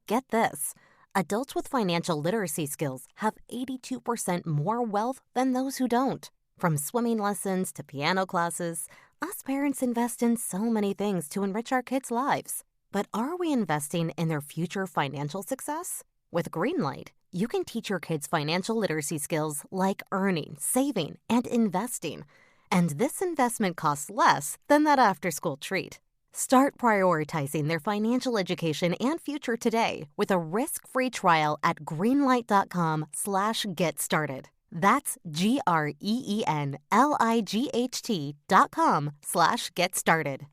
Get this. Adults with financial literacy skills have 82% more wealth than those who don't. From swimming lessons to piano classes, us parents invest in so many things to enrich our kids' lives. But are we investing in their future financial success? With Greenlight, you can teach your kids financial literacy skills like earning, saving, and investing. And this investment costs less than that after-school treat. Start prioritizing their financial education and future today with a risk-free trial at greenlight.com/get-started. That's GREENLIGHT.com/get-started.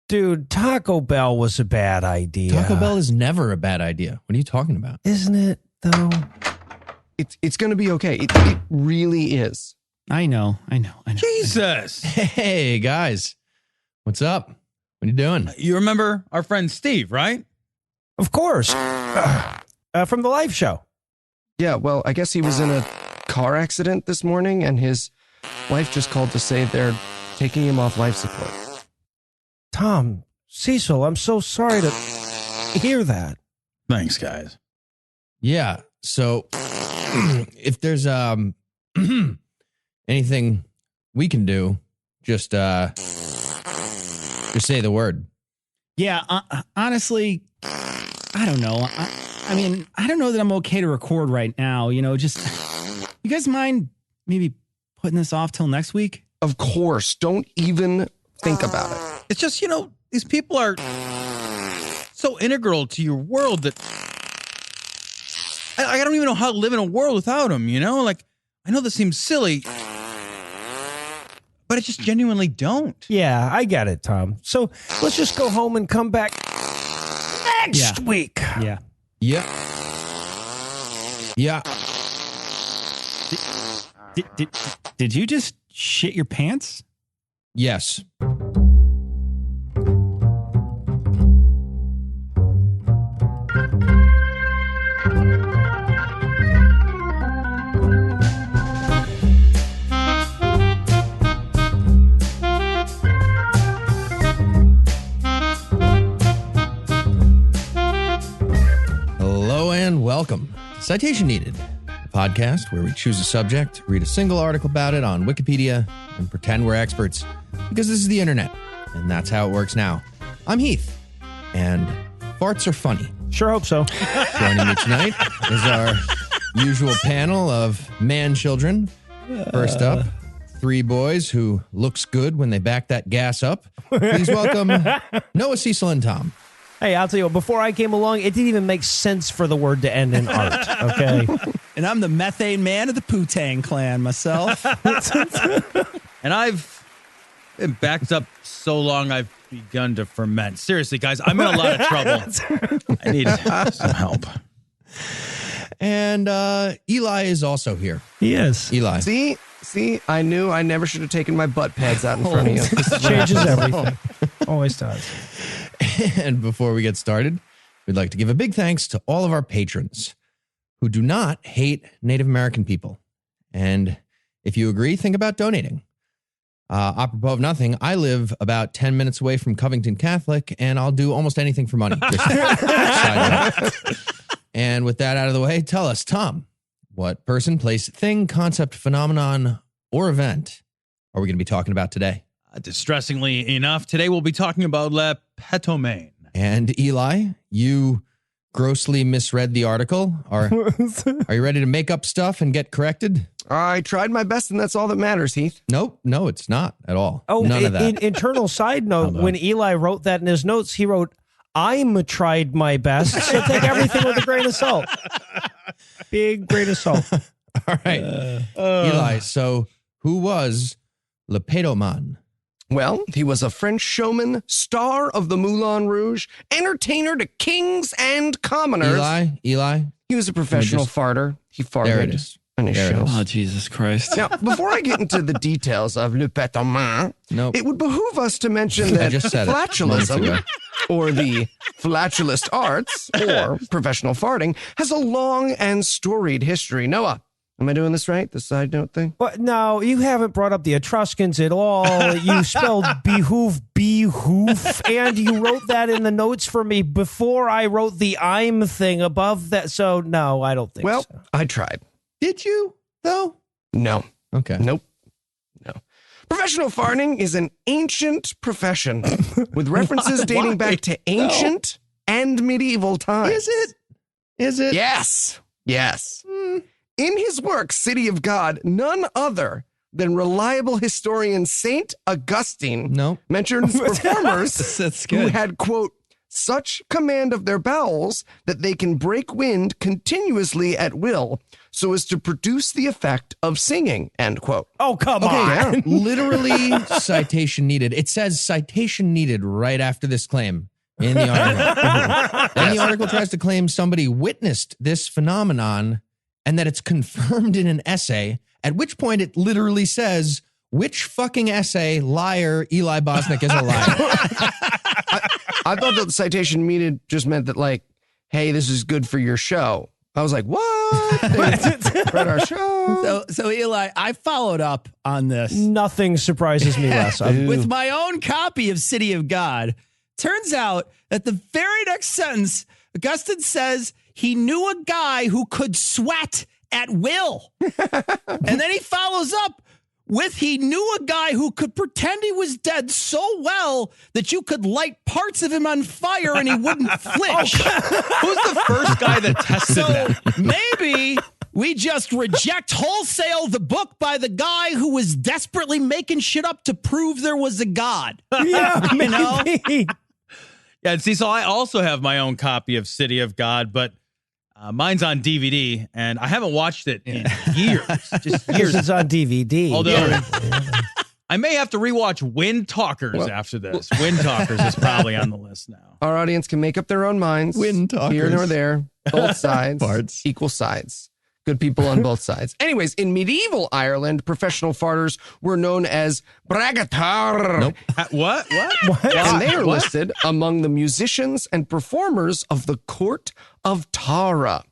Dude, Taco Bell was a bad idea. Taco Bell is never a bad idea. What are you talking about? Isn't it, though? It's going to be okay. It really is. I know. Jesus. Hey, guys. What's up? What are you doing? You remember our friend Steve, right? Of course. From the live show. Yeah, well, I guess he was in a car accident this morning, and his wife just called to say they're taking him off life support. Tom, Cecil, I'm so sorry to hear that. Thanks, guys. Yeah. So if there's anything we can do, just say the word. Yeah, honestly, I don't know. I mean, I don't know that I'm okay to record right now. You know, just, you guys mind maybe putting this off till next week? Of course. Don't even think about it. It's just, these people are so integral to your world that I don't even know how to live in a world without them, Like, I know this seems silly, but I just genuinely don't. Yeah, I get it, Tom. So let's just go home and come back next week. Yeah. Yeah. Yeah. Did you just shit your pants? Yes. Welcome to Citation Needed, a podcast where we choose a subject, read a single article about it on Wikipedia, and pretend we're experts, because this is the internet, and that's how it works now. I'm Heath, and farts are funny. Sure hope so. Joining me tonight is our usual panel of man-children. First up, three boys who looks good when they back that gas up. Please welcome Noah, Cecil, and Tom. Hey, I'll tell you what, before I came along, it didn't even make sense for the word to end in art, okay? And I'm the methane man of the Poo-Tang clan myself. And I've been backed up so long I've begun to ferment. Seriously, guys, I'm in a lot of trouble. I need some help. And Eli is also here. He is. Eli. See, I knew I never should have taken my butt pads out in front of you. This changes everything. Always does. And before we get started, we'd like to give a big thanks to all of our patrons who do not hate Native American people. And if you agree, think about donating. Apropos of nothing, I live about 10 minutes away from Covington Catholic, and I'll do almost anything for money. And with that out of the way, tell us, Tom, what person, place, thing, concept, phenomenon, or event are we going to be talking about today? Distressingly enough, today we'll be talking about Le Petomane. And Eli, you grossly misread the article. Are you ready to make up stuff and get corrected? I tried my best, and that's all that matters, Heath. Nope. No, it's not at all. Oh, none of that. Internal side note, when Eli wrote that in his notes, he wrote, I'm tried my best, so take everything with a grain of salt. Big grain of salt. All right. Eli, so who was Le Petomane? Well, he was a French showman, star of the Moulin Rouge, entertainer to kings and commoners. Eli? He was a professional farter. He farted There it is. on his There it shows. is. Oh, Jesus Christ. Now, before I get into the details of Le Petomane, Nope. it would behoove us to mention I that just said it moments flatulism, ago. or the flatulist arts, or professional farting, has a long and storied history. Noah, Am I doing this right? The side note thing? But no, you haven't brought up the Etruscans at all. You spelled behoof, and you wrote that in the notes for me before I wrote the I'm thing above that. So no, I don't think so. Well, I tried. Did you, though? No. Okay. Nope. No. Professional farting is an ancient profession with references dating back to ancient and medieval times. Is it? Yes. Yes. In his work, City of God, none other than reliable historian Saint Augustine mentions performers That's who good. had, quote, such command of their bowels that they can break wind continuously at will so as to produce the effect of singing, end quote. Oh, come Okay, on. literally citation needed. It says citation needed right after this claim in the article. Then the article tries to claim somebody witnessed this phenomenon and that it's confirmed in an essay, at which point it literally says, which fucking essay, liar, Eli Bosnick is a liar. I thought that the citation needed just meant that, like, hey, this is good for your show. I was like, what? Read our show. So Eli, I followed up on this. Nothing surprises me less. With my own copy of City of God. Turns out that the very next sentence, Augustine says he knew a guy who could sweat at will. And then he follows up with he knew a guy who could pretend he was dead so well that you could light parts of him on fire and he wouldn't flinch. Who's the first guy that tested that? Maybe we just reject wholesale the book by the guy who was desperately making shit up to prove there was a God. Yeah, You know? maybe. Yeah, see, so I also have my own copy of City of God, but mine's on DVD, and I haven't watched it in years. Just Because years. it's on DVD. Although I may have to rewatch Wind Talkers after this. Wind Talkers is probably on the list now. Our audience can make up their own minds. Wind talkers. Here nor there. Both sides. Parts. Equal sides. Good people on both sides. Anyways, in medieval Ireland, professional farters were known as bragatar. Nope. What? And they are listed among the musicians and performers of the court of Tara.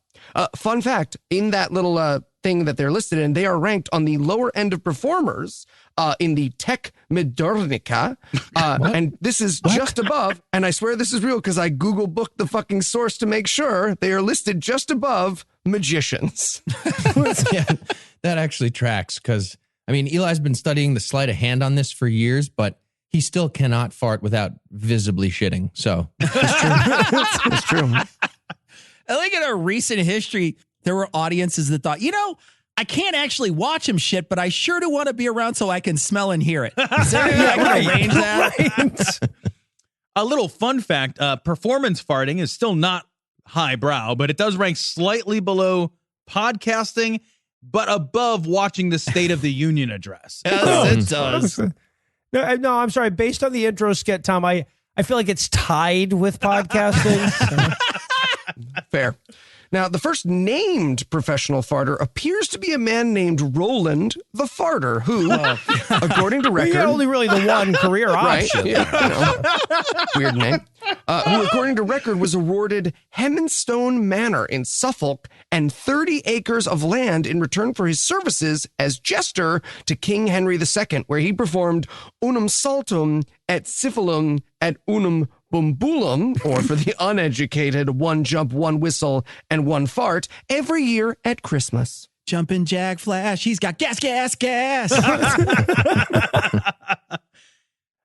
Fun fact, in that little thing that they're listed in, they are ranked on the lower end of performers in the Tech Modernica. And this is just above, and I swear this is real because I Google booked the fucking source to make sure they are listed just above magicians. Yeah, that actually tracks because, I mean, Eli's been studying the sleight of hand on this for years, but he still cannot fart without visibly shitting. So It's true. I think in our recent history, there were audiences that thought, I can't actually watch him shit, but I sure do want to be around so I can smell and hear it. Is there any way I can arrange that? A little fun fact, performance farting is still not highbrow, but it does rank slightly below podcasting, but above watching the State of the Union address. Yes, it does. No, I'm sorry. Based on the intro skit, Tom, I feel like it's tied with podcasting. Fair. Now, the first named professional farter appears to be a man named Roland the Farter, who, according to record... You're only really the one career Right, option. yeah, weird name. Who, according to record, was awarded Hemmenstone Manor in Suffolk and 30 acres of land in return for his services as jester to King Henry II, where he performed unum saltum et syphilum et unum bumbulum, or for the uneducated, one jump, one whistle, and one fart, every year at Christmas. Jumpin' Jack Flash, he's got gas.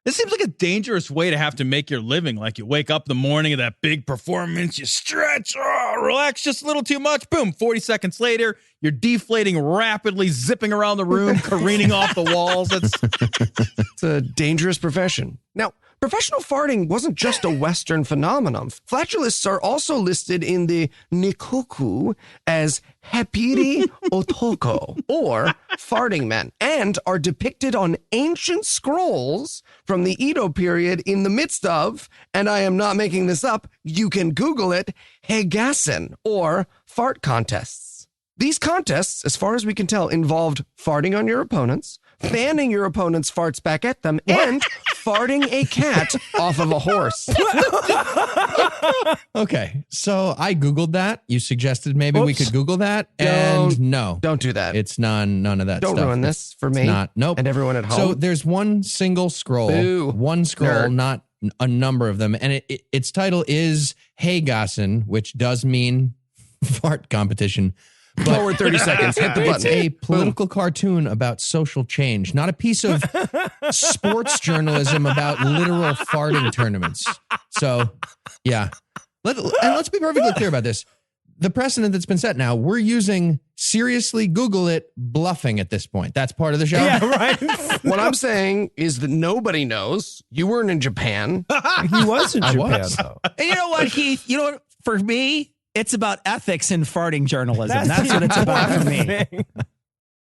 This seems like a dangerous way to have to make your living. Like you wake up the morning of that big performance, you stretch, relax just a little too much. Boom, 40 seconds later, you're deflating rapidly, zipping around the room, careening off the walls. It's a dangerous profession. Now, professional farting wasn't just a Western phenomenon. Flatulists are also listed in the Nikoku as hapiri otoko, or farting men, and are depicted on ancient scrolls from the Edo period in the midst of, and I am not making this up, you can Google it, hegassen, or fart contests. These contests, as far as we can tell, involved farting on your opponents, fanning your opponent's farts back at them, and farting a cat off of a horse. Okay, so I Googled that. You suggested maybe we could Google that, and no. Don't do that. It's none of that Don't stuff. ruin this for me. It's not. Nope. And everyone at home. So there's one single scroll. Boo. One scroll, Nerd. not a number of them. And its title is Haygassen, which does mean fart competition. Forward 30 seconds. Hit the button. It's a political cartoon about social change, not a piece of sports journalism about literal farting tournaments. So, yeah. Let's be perfectly clear about this. The precedent that's been set now, we're using seriously Google it bluffing at this point. That's part of the show. Yeah, right. What I'm saying is that nobody knows. You weren't in Japan. He was in I Japan, was. though. And you know what, Heath? You know what? For me, it's about ethics in farting journalism. That's what it's about for me. Thing.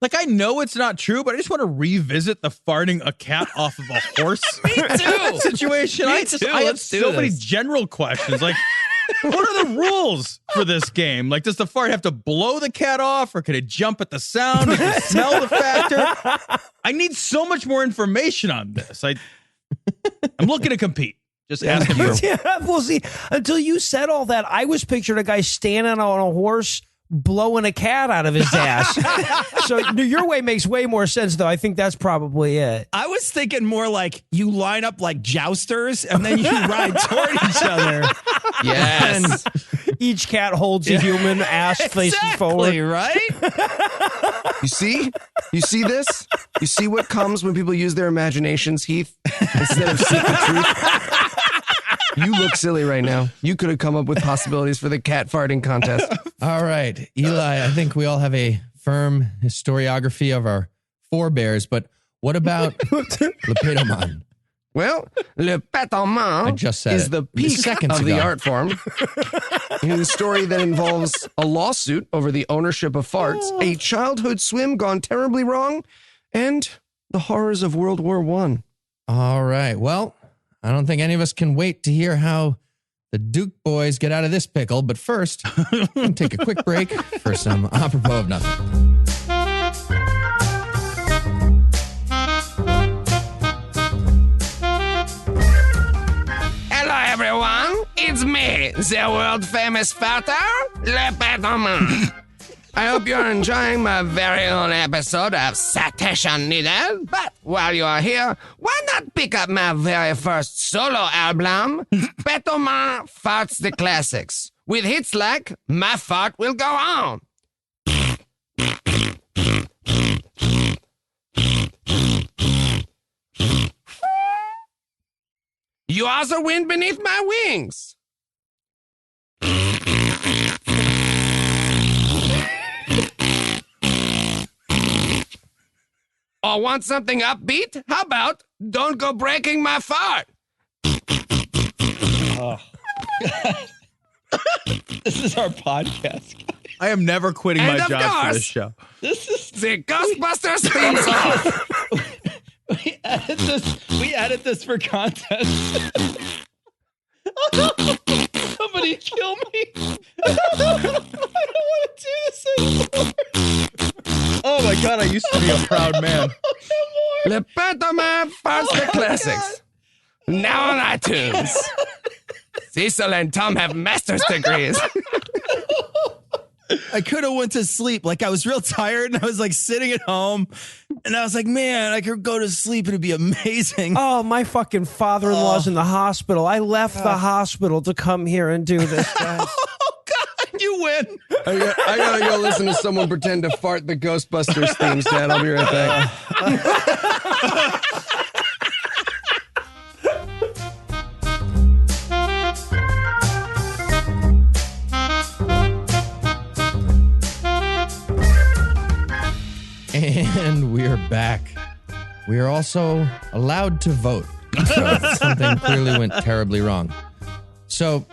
Like, I know it's not true, but I just want to revisit the farting a cat off of a horse situation. I have Let's do so many this. general questions. Like, what are the rules for this game? Like, does the fart have to blow the cat off, or can it jump at the sound? Does it smell the factor? I need so much more information on this. I'm looking to compete. Just asking you. Yeah, well, see, until you said all that, I was picturing a guy standing on a horse blowing a cat out of his ass. So your way makes way more sense, though. I think that's probably it. I was thinking more like you line up like jousters and then you ride toward each other. Yes. Each cat holds a human ass facing forward. Exactly, right? You see? You see this? You see what comes when people use their imaginations, Heath, instead of seek the truth? You look silly right now. You could have come up with possibilities for the cat farting contest. All right, Eli, I think we all have a firm historiography of our forebears, but what about the Petomane? Well, Le I Petomane just said is it the peak seconds of the ago. art form. In a story that involves a lawsuit over the ownership of farts, a childhood swim gone terribly wrong, and the horrors of World War I. All right, well, I don't think any of us can wait to hear how the Duke boys get out of this pickle, but first, we're going to take a quick break for some apropos of nothing. Hello, everyone. It's me, the world-famous farter, Le Petomane. I hope you're enjoying my very own episode of Citation Needed. But while you are here, why not pick up my very first solo album, Petomane Farts the Classics, with hits like My Fart Will Go On. You also win beneath my wings. Or want something upbeat? How about Don't Go Breaking My Fart? This is our podcast. I am never quitting And my of job for course- this show. This is The Ghostbusters theme song. we edit this for content. Somebody kill me. I don't want to do this anymore. Oh my God, I used to be a proud man. Le Petomane Farts the Classics. Now on iTunes. Cecil and Tom have master's degrees. I could have went to sleep. Like I was real tired and I was like sitting at home and I was like, man, I could go to sleep and it'd be amazing. Oh, my fucking father-in-law's in the hospital. I left the hospital to come here and do this, guys. Oh God, you win. I gotta go listen to someone pretend to fart the Ghostbusters themes, Dad. I'll be right back. And we're back. We are also allowed to vote. So something clearly went terribly wrong. So,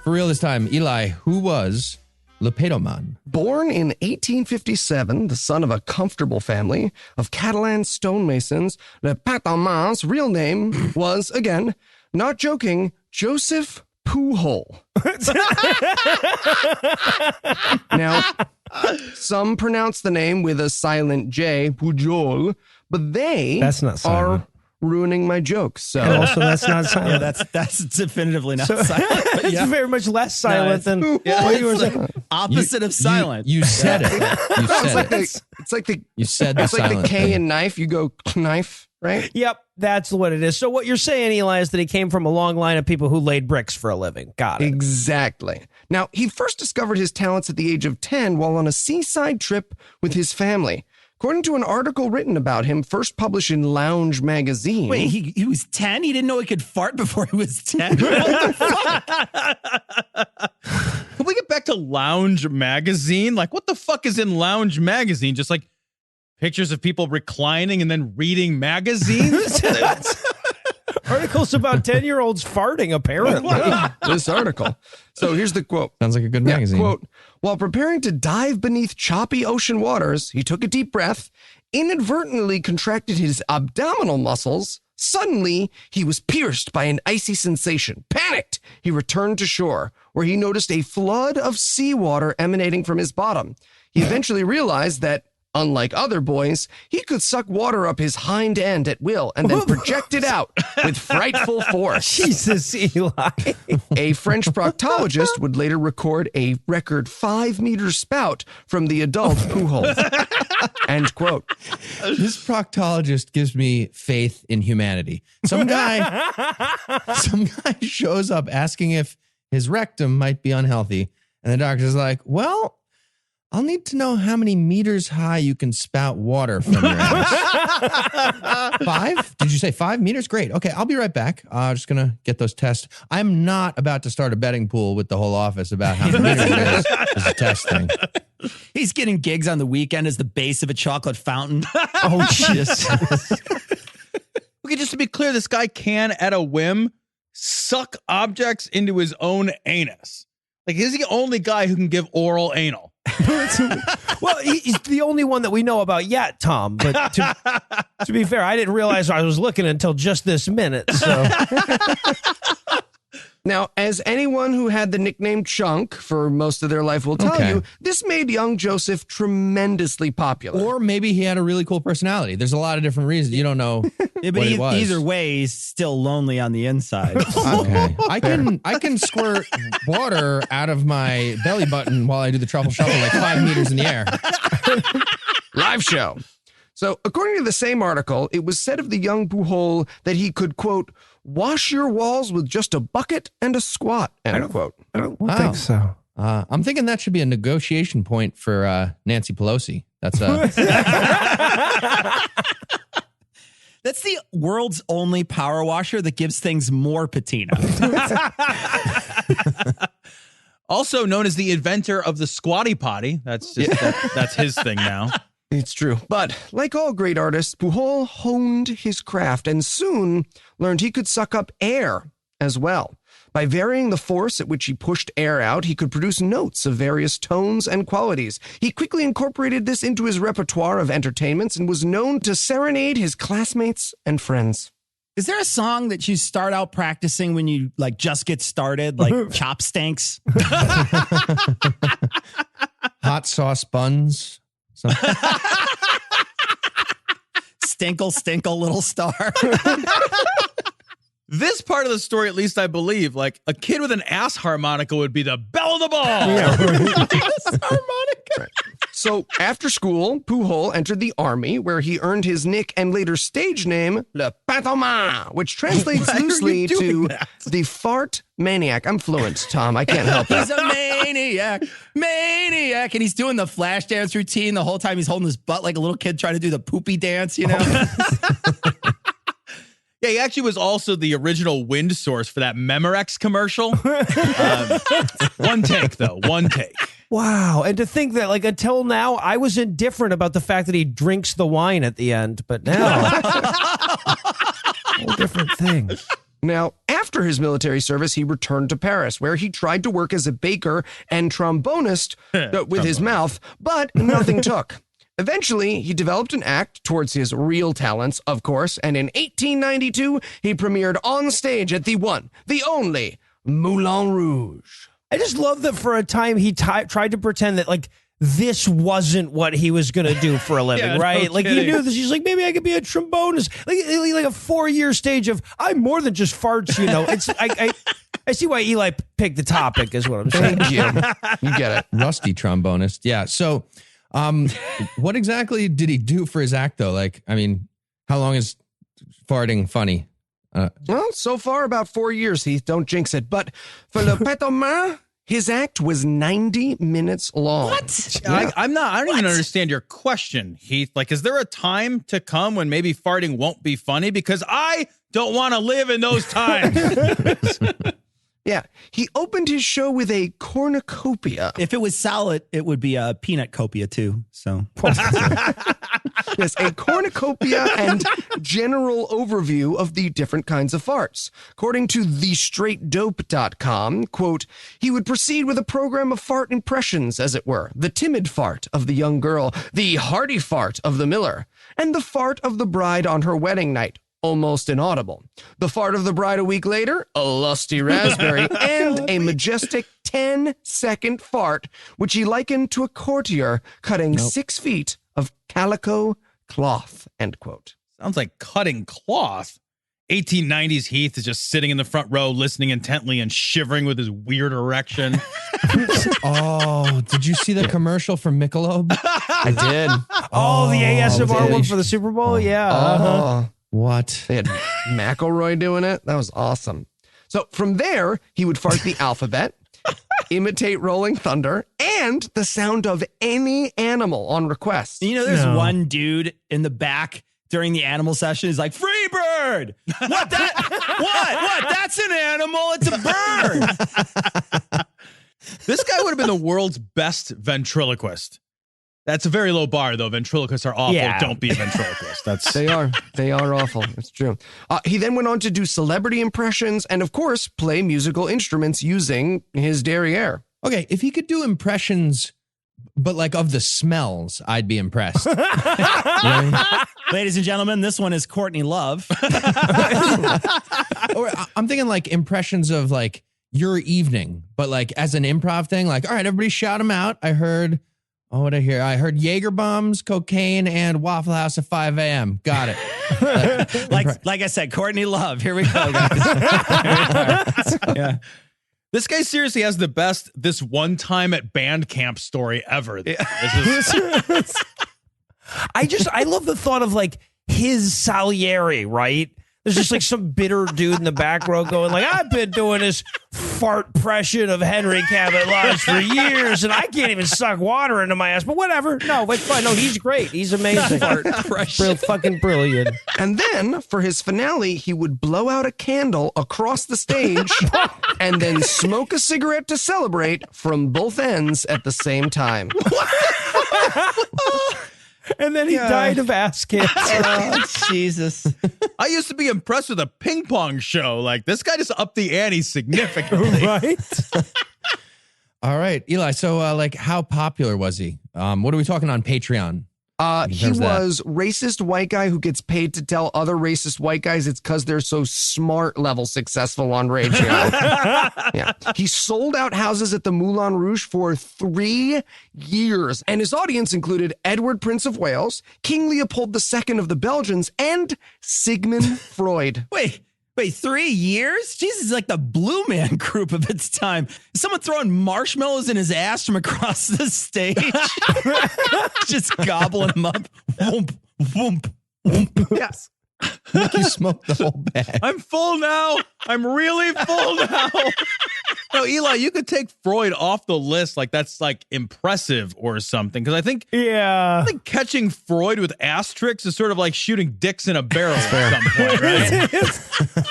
for real this time, Eli, who was Le Petomane? Born in 1857, the son of a comfortable family of Catalan stonemasons, Le Petomane's real name was, again, not joking, Joseph Pujol. Now, some pronounce the name with a silent J, Pujol, but they That's not silent. are ruining my jokes. And So also, that's not silent. Yeah, that's definitively not silent. But It's yeah. very much less silent than Yeah, what you were it's saying. like opposite of silent. You said it. You said it. it's like the You said the it's like the silent K thing. in knife. You go knife, right? Yep, that's what it is. So what you're saying, Eli, is that he came from a long line of people who laid bricks for a living. Got it. Exactly. Now, he first discovered his talents at the age of 10 while on a seaside trip with his family. According to an article written about him, first published in Lounge magazine. Wait, he was 10? He didn't know he could fart before he was 10? What the fuck? Can we get back to Lounge magazine? Like, what the fuck is in Lounge magazine? Just like pictures of people reclining and then reading magazines? Articles about 10-year-olds farting, apparently. This article. So here's the quote. Sounds like a good magazine. Quote, while preparing to dive beneath choppy ocean waters, he took a deep breath, inadvertently contracted his abdominal muscles. Suddenly, he was pierced by an icy sensation. Panicked, he returned to shore, where he noticed a flood of seawater emanating from his bottom. He eventually realized that, unlike other boys, he could suck water up his hind end at will and then project it out with frightful force. Jesus, Eli. A French proctologist would later record a record 5-meter spout from the adult Pujol. End quote. This proctologist gives me faith in humanity. Some guy shows up asking if his rectum might be unhealthy, and the doctor's like, well, I'll need to know how many meters high you can spout water from your ass. 5? Did you say 5 meters? Great. Okay, I'll be right back. I'm just going to get those tests. I'm not about to start a betting pool with the whole office about how many meters it is. It's a test thing. He's getting gigs on the weekend as the base of a chocolate fountain. Oh, Jesus. Okay, just to be clear, this guy can, at a whim, suck objects into his own anus. Like, he's the only guy who can give oral anal. Well, he's the only one that we know about yet, Tom. But to be fair, I didn't realize I was looking until just this minute. So Now, as anyone who had the nickname Chunk for most of their life will tell you, this made young Joseph tremendously popular. Or maybe he had a really cool personality. There's a lot of different reasons. You don't know Yeah, but what it was. either way, he's still lonely on the inside. Okay. I can squirt water out of my belly button while I do the truffle shuffle like 5 meters in the air. Live show. So, according to the same article, it was said of the young Pujol that he could, quote, wash your walls with just a bucket and a squat, end quote. I don't Wow. think so. I'm thinking that should be a negotiation point for Nancy Pelosi. That's That's the world's only power washer that gives things more patina. Also known as the inventor of the squatty potty. That's just that's his thing now. It's true. But like all great artists, Pujol honed his craft and soon learned he could suck up air as well. By varying the force at which he pushed air out, he could produce notes of various tones and qualities. He quickly incorporated this into his repertoire of entertainments and was known to serenade his classmates and friends. Is there a song that you start out practicing when you like just get started, like Chopstinks? hot sauce buns. Stinkle, stinkle, little star. This part of the story, at least I believe, like a kid with an ass harmonica would be the belle of the ball. Right. So after school, Pujol entered the army, where he earned his nick and later stage name, Le Petomane, which translates Why are you loosely doing to that? the fart maniac. I'm fluent, Tom. I can't help it. He's a maniac. And he's doing the flash dance routine the whole time he's holding his butt like a little kid trying to do the poopy dance, you know? Yeah, he actually was also the original wind source for that Memorex commercial. One take, though. One take. Wow. And to think that, like, until now, I was indifferent about the fact that he drinks the wine at the end. But now, whole different thing. Now, after his military service, he returned to Paris, where he tried to work as a baker and trombonist with his mouth, but nothing took. Eventually, he developed an act towards his real talents, of course, and in 1892, he premiered on stage at the one, the only, Moulin Rouge. I just love that for a time he tried to pretend that, like, this wasn't what he was going to do for a living, Yeah, no right? Like he kidding. knew this. He's like, maybe I could be a trombonist. Like a 4-year stage of I'm more than just farts, you know. It's I see why Eli picked the topic, is what I'm saying. Thank you. You get it. Rusty trombonist. Yeah. So, what exactly did he do for his act, though? Like, I mean, how long is farting funny? Well, so far about 4 years, Heath. Don't jinx it. But for Le Petomane, his act was 90 minutes long. What? Yeah. I don't even understand your question, Heath. Like, is there a time to come when maybe farting won't be funny? Because I don't want to live in those times. Yeah. He opened his show with a cornucopia. If it was salad, it would be a peanut copia too. So Yes, a cornucopia and general overview of the different kinds of farts. According to thestraightdope.com, quote, he would proceed with a program of fart impressions, as it were. The timid fart of the young girl, the hearty fart of the miller, and the fart of the bride on her wedding night. Almost inaudible. The fart of the bride a week later, a lusty raspberry, and a majestic 10-second fart, which he likened to a courtier cutting 6 feet of calico cloth, end quote. Sounds like cutting cloth. 1890s Heath is just sitting in the front row, listening intently and shivering with his weird erection. Oh, did you see the commercial for Michelob? I did. Oh, the ASMR really? one for the Super Bowl? Yeah. Oh, What? they had McElroy doing it. That was awesome. So from there, he would fart the alphabet, imitate rolling thunder, and the sound of any animal on request. you know, there's No. one dude in the back during the animal session. He's like, "Free bird! What that? What? That's an animal. It's a bird." This guy would have been the world's best ventriloquist. That's a very low bar, though. Ventriloquists are awful. Yeah. Don't be a ventriloquist. That's They are awful. It's true. He then went on to do celebrity impressions and, of course, play musical instruments using his derriere. Okay, if he could do impressions, but like of the smells, I'd be impressed. Right? Ladies and gentlemen, this one is Courtney Love. Or I'm thinking like impressions of like your evening, but like as an improv thing, like, all right, everybody shout them out. I heard, what did I hear? I heard Jaeger bombs, cocaine, and Waffle House at 5 a.m. Got it. like I said, Courtney Love. Here we go, guys. Yeah. This guy seriously has the best this one time at band camp story ever. This is, I love the thought of like his Salieri, right? There's just like some bitter dude in the back row going like, I've been doing this fart impression of Henry Cabot Lodge for years, and I can't even suck water into my ass. But whatever. No, it's fine. No, he's great. He's amazing. Fart impression. Fucking brilliant. And then, for his finale, he would blow out a candle across the stage and then smoke a cigarette to celebrate from both ends at the same time. And then he died of ass cancer. Oh, Jesus. I used to be impressed with a ping pong show. Like, this guy just upped the ante significantly. Right? All right, Eli. So, like, how popular was he? What are we talking on Patreon? He was racist white guy who gets paid to tell other racist white guys it's because they're so smart level successful on radio. Yeah. He sold out houses at the Moulin Rouge for 3 years. And his audience included Edward, Prince of Wales, King Leopold II of the Belgians, and Sigmund Freud. Wait, 3 years? Jesus, like the Blue Man Group of its time. Is someone throwing marshmallows in his ass from across the stage? Just gobbling them up. Whoomp, whoomp, whoomp. Yes. You smoked the whole bag. I'm full now. I'm really full now. No, Eli, you could take Freud off the list. Like, that's like impressive or something. Because I think catching Freud with asterisks is sort of like shooting dicks in a barrel at some point, right?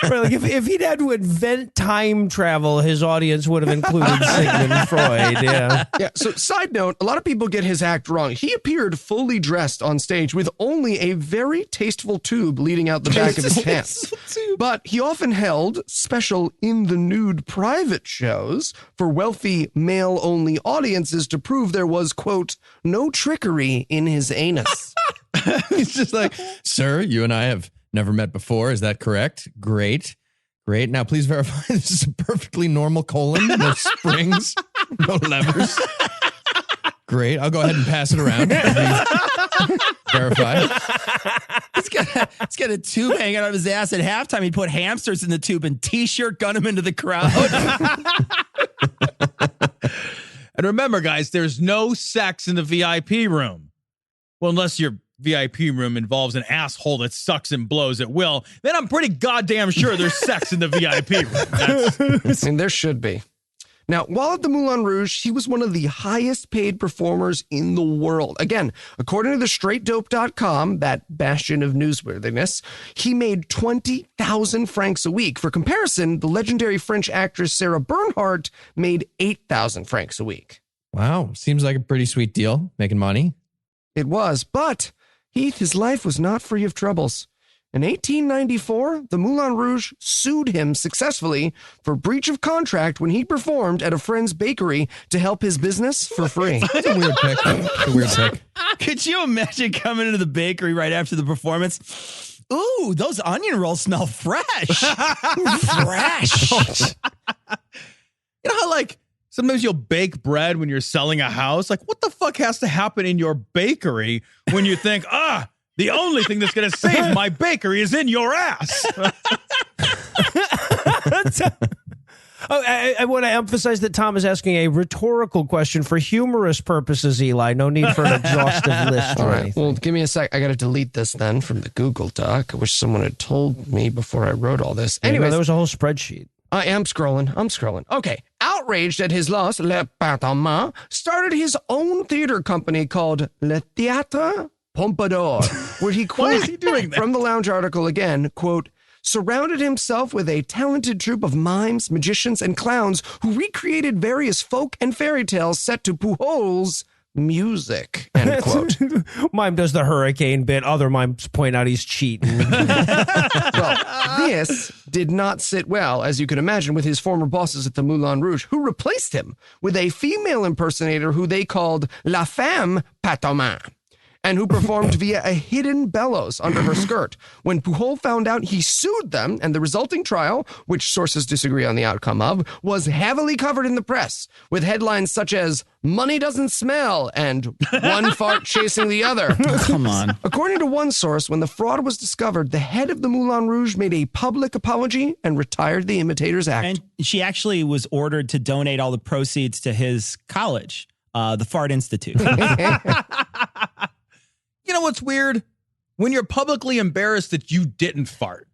Right, like if he'd had to invent time travel, his audience would have included Sigmund Freud. Yeah. Yeah. So, side note, a lot of people get his act wrong. He appeared fully dressed on stage with only a very tasteful tube leading out the back of his pants. But he often held special in the nude private shows for wealthy male only audiences to prove there was, quote, no trickery in his anus. He's just like, sir, you and I have never met before. Is that correct? Great. Now, please verify this is a perfectly normal colon. No springs, no levers. Great. I'll go ahead and pass it around. Verify. He's got a tube hanging out of his ass. At halftime, he'd put hamsters in the tube and T-shirt gun him into the crowd. And remember, guys, there's no sex in the VIP room. Well, unless your VIP room involves an asshole that sucks and blows at will, then I'm pretty goddamn sure there's sex in the VIP room. I mean, there should be. Now, while at the Moulin Rouge, he was one of the highest paid performers in the world. Again, according to the straightdope.com, that bastion of newsworthiness, he made 20,000 francs a week. For comparison, the legendary French actress Sarah Bernhardt made 8,000 francs a week. Wow. Seems like a pretty sweet deal, making money. It was, but Heath, his life was not free of troubles. In 1894, the Moulin Rouge sued him successfully for breach of contract when he performed at a friend's bakery to help his business for free. That's a weird pick. It's a weird pick. Could you imagine coming into the bakery right after the performance? Ooh, those onion rolls smell fresh. Fresh. You know how, like, sometimes you'll bake bread when you're selling a house? Like, what the fuck has to happen in your bakery when you think, the only thing that's going to save my bakery is in your ass? I want to emphasize that Tom is asking a rhetorical question for humorous purposes, Eli. No need for an exhaustive list or anything. Well, give me a sec. I got to delete this then from the Google Doc. I wish someone had told me before I wrote all this. Anyway, there was a whole spreadsheet. I am scrolling. Okay. Outraged at his loss, Le Petomane started his own theater company called Le Théâtre Pompadour, where he, quote, Why is he doing that? From the Lounge article again, quote, surrounded himself with a talented troupe of mimes, magicians, and clowns who recreated various folk and fairy tales set to Pujol's music, end quote. Mime does the hurricane bit. Other mimes point out he's cheating. Well, this did not sit well, as you can imagine, with his former bosses at the Moulin Rouge, who replaced him with a female impersonator who they called La Femme Petomane, and who performed via a hidden bellows under her skirt. When Pujol found out, he sued them, and the resulting trial, which sources disagree on the outcome of, was heavily covered in the press, with headlines such as, money doesn't smell, and one fart chasing the other. Come on. According to one source, when the fraud was discovered, the head of the Moulin Rouge made a public apology and retired the Imitators Act. And she actually was ordered to donate all the proceeds to his college, the Fart Institute. You know what's weird? When you're publicly embarrassed that you didn't fart.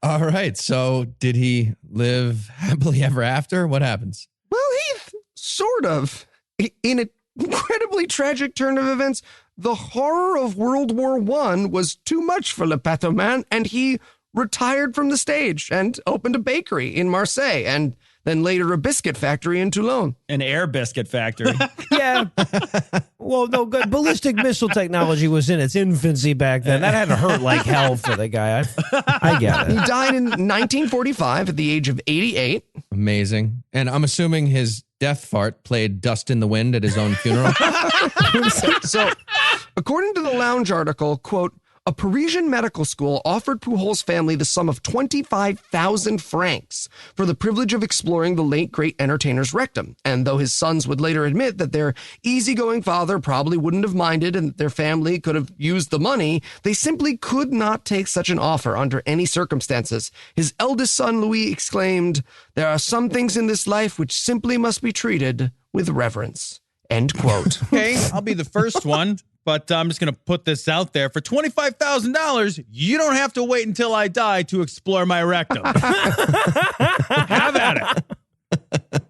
All right. So did he live happily ever after? What happens? Well, Heath, sort of. In an incredibly tragic turn of events, the horror of World War I was too much for Le Petomane, and he retired from the stage and opened a bakery in Marseille, and then later a biscuit factory in Toulon. An air biscuit factory. Yeah. Well, no, good. Ballistic missile technology was in its infancy back then. That had to hurt like hell for the guy. I get He it. died in 1945 at the age of 88. Amazing. And I'm assuming his death fart played Dust in the Wind at his own funeral. So, according to the Lounge article, quote, a Parisian medical school offered Pujol's family the sum of 25,000 francs for the privilege of exploring the late great entertainer's rectum. And though his sons would later admit that their easygoing father probably wouldn't have minded and their family could have used the money, they simply could not take such an offer under any circumstances. His eldest son, Louis, exclaimed, there are some things in this life which simply must be treated with reverence. End quote. Okay, I'll be the first one. But I'm just going to put this out there. For $25,000, you don't have to wait until I die to explore my rectum. Have at it.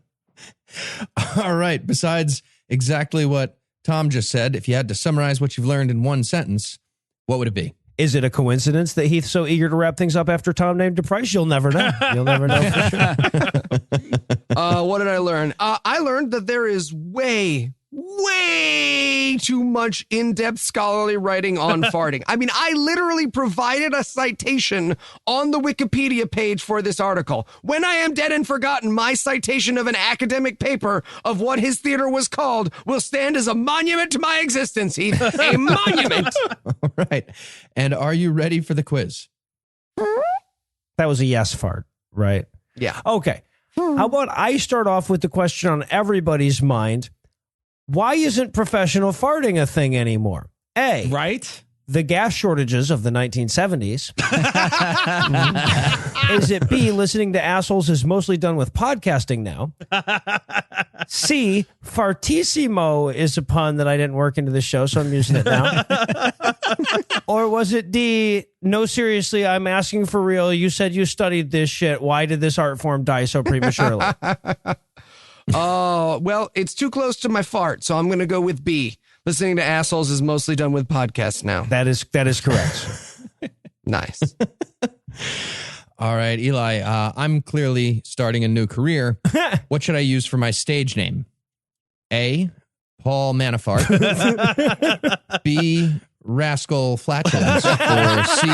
All right. Besides exactly what Tom just said, if you had to summarize what you've learned in one sentence, what would it be? Is it a coincidence that Heath's so eager to wrap things up after Tom named a price? You'll never know. You'll never know for sure. What did I learn? I learned that there is way too much in-depth scholarly writing on farting. I mean, I literally provided a citation on the Wikipedia page for this article. When I am dead and forgotten, my citation of an academic paper of what his theater was called will stand as a monument to my existence, Heath. A monument. All right. And are you ready for the quiz? That was a yes fart, right? Yeah. Okay. How about I start off with the question on everybody's mind? Why isn't professional farting a thing anymore? A, Right? the gas shortages of the 1970s. Is it B, listening to assholes is mostly done with podcasting now? C, fartissimo is a pun that I didn't work into the show, so I'm using it now. Or was it D, no, seriously, I'm asking for real. You said you studied this shit. Why did this art form die so prematurely? Oh, well, it's too close to my fart, so I'm going to go with B. Listening to assholes is mostly done with podcasts now. That is correct. Nice. All right, Eli, I'm clearly starting a new career. What should I use for my stage name? A, Paul Manafort. B, Rascal Flatulence. Or C,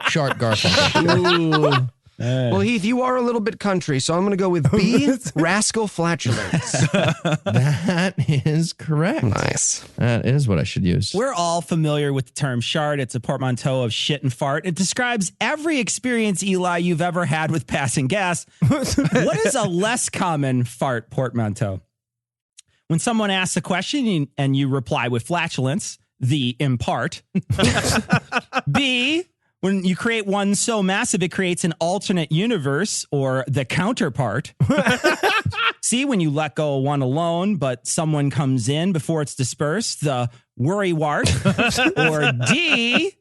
Shart Garfunkel. Ooh. Well, Heath, you are a little bit country, so I'm going to go with B, Rascal Flatulence. That is correct. Nice. That is what I should use. We're all familiar with the term shart. It's a portmanteau of shit and fart. It describes every experience, Eli, you've ever had with passing gas. What is a less common fart portmanteau? When someone asks a question and you reply with flatulence, the impart. B, when you create one so massive, it creates an alternate universe, or the counterpart. C, when you let go of one alone, but someone comes in before it's dispersed, the worrywart. Or D,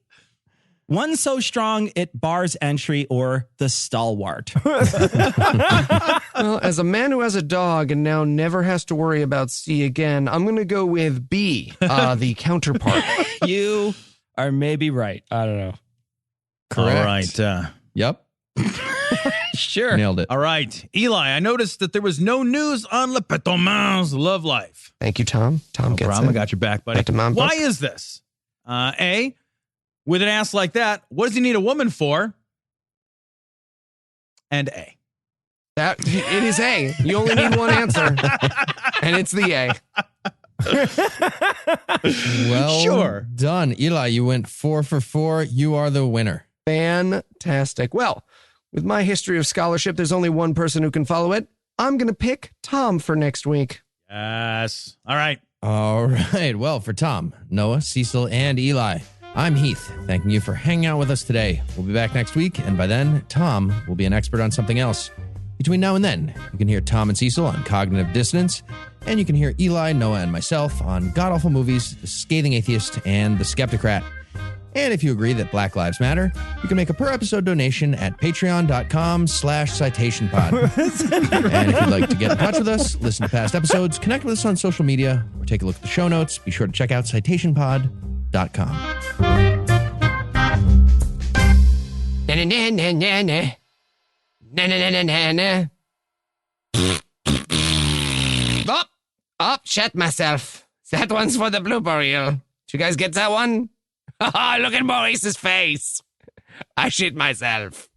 one so strong it bars entry, or the stalwart. Well, as a man who has a dog and now never has to worry about C again, I'm going to go with B, the counterpart. You are maybe right. I don't know. Correct. All right. Yep. Sure. Nailed it. All right. Eli, I noticed that there was no news on Le Petomane's love life. Thank you, Tom. Tom No gets problem. I it. got your back, buddy. Petomane Why book. is this? A, with an ass like that, what does he need a woman for? And A. That it is A. You only need one answer, and it's the A. Well Sure. done. Eli, you went 4 for 4. You are the winner. Fantastic. Well, with my history of scholarship, there's only one person who can follow it. I'm going to pick Tom for next week. Yes. All right. All right. Well, for Tom, Noah, Cecil, and Eli, I'm Heath, thanking you for hanging out with us today. We'll be back next week, and by then, Tom will be an expert on something else. Between now and then, you can hear Tom and Cecil on Cognitive Dissonance, and you can hear Eli, Noah, and myself on God Awful Movies, The Scathing Atheist, and The Skeptocrat. And if you agree that Black Lives Matter, you can make a per-episode donation at patreon.com/citationpod. And if you'd like to get in touch with us, listen to past episodes, connect with us on social media, or take a look at the show notes, be sure to check out citationpod.com. Shut myself. That one's for the blooper reel. Did you guys get that one? Look at Maurice's face. I shit myself.